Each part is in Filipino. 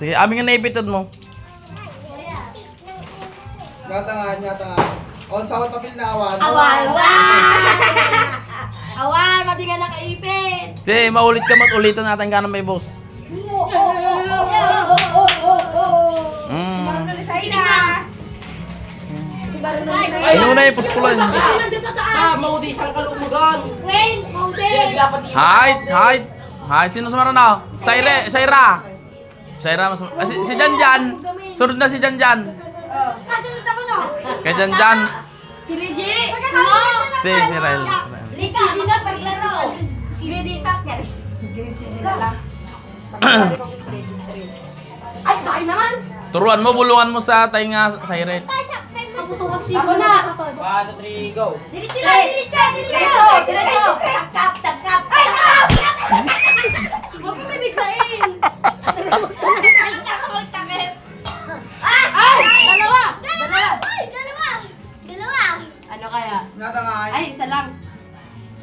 Sige, aming nga naipitod mo. Nyata nga. On sa tapil na awan. Awan! Awan! Mati nga nakaipit! Sige, maulit ka mo't ulitan natin ka na may boss. Ano na yung puskulan? Maudisang kalumugan! Wait! Height! Sino sumara na? Shaira! Si Janjan! Sunod na si Janjan! Kasunod ako no? Kay Janjan! Kiriji! Si Rael. Lika! Binag paglaro! Siridita! Ay! Sa'yo naman! Turuan mo, bulungan mo sa tainga sa Iret. Kaputuwag sigo na! 1, 2, 3, go! Diretso! Diretso! Tagkap! Ay! Huwag mo bibigsain! Ay! Dalawa! Ano kaya? Nyata nga. Ay, isa lang.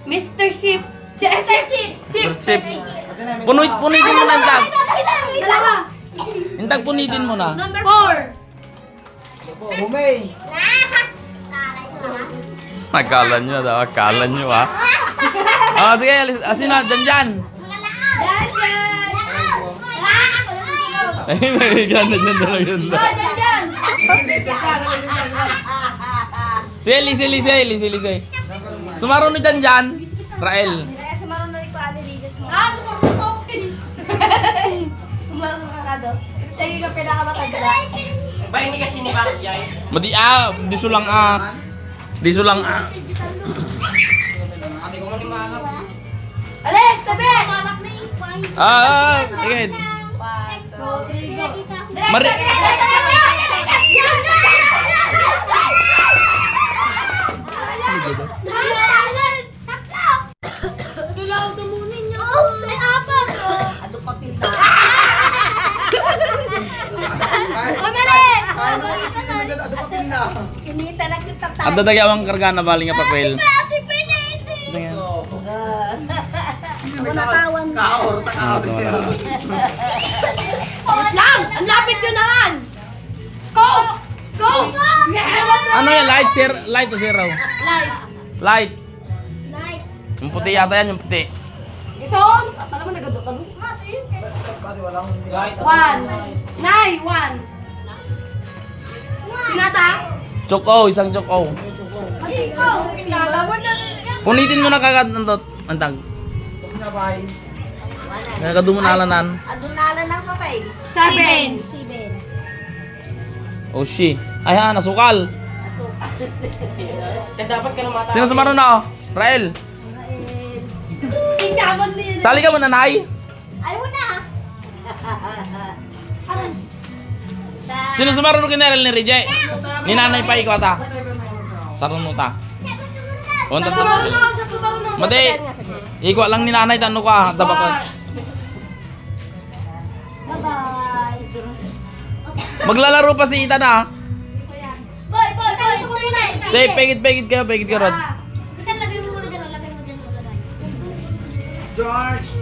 Mr. Chip! Chip! Punitin mo na yung tag. Dalawa! Yung tag punitin mo na. Number 4! Bumay. Akala nyo ah. Oh, sige, asin na, Janjan. Ay, may ganda dyan na lang yun. Dandan! Sige, Lise. Sumaro ni Janjan. Rael. Sumarunod ako. Sumarunod ka ka do. Sige ka pinakamatagala. Bayan ni kasi ni Bakit Yay. Disulang. Ate ko mo ni Malap. Alis! Tabi! Again. 1, 2, 3, go! Mari- Ada dagawang karga na baling nga papel. Kaor. Lang! Ang lapit yun naman! Go! Ano yan? Light o zero? Light. Yung puti yata yan, yung puti. Ison! Alam mo nagadok-gadok? 1! Nay! 1! Sinata? Isang choko. Punitin mo na kagad ang tag. Nagkadumunalan. Adunalan ng papay. 7! Oh, she. Ay ha, nasukal. Kaya dapat ka namata. Sino sumaro na? Rael. Tingkamon din! Sali ka mo, nanay. Ayaw na. Sino sumaro ni Rael ni Rejay? Ni nanay pa ikaw ta. Sarun mo ta. Unta sa. Sumarunod! Mati. Ikaw lang ni nanay tanong ka. Daba ka. Bye-bye! Maglalaro pa si Ita na. Boy! Say, pegit ka Rod. Lagay mo muna dyan, lagay mo dyan. George.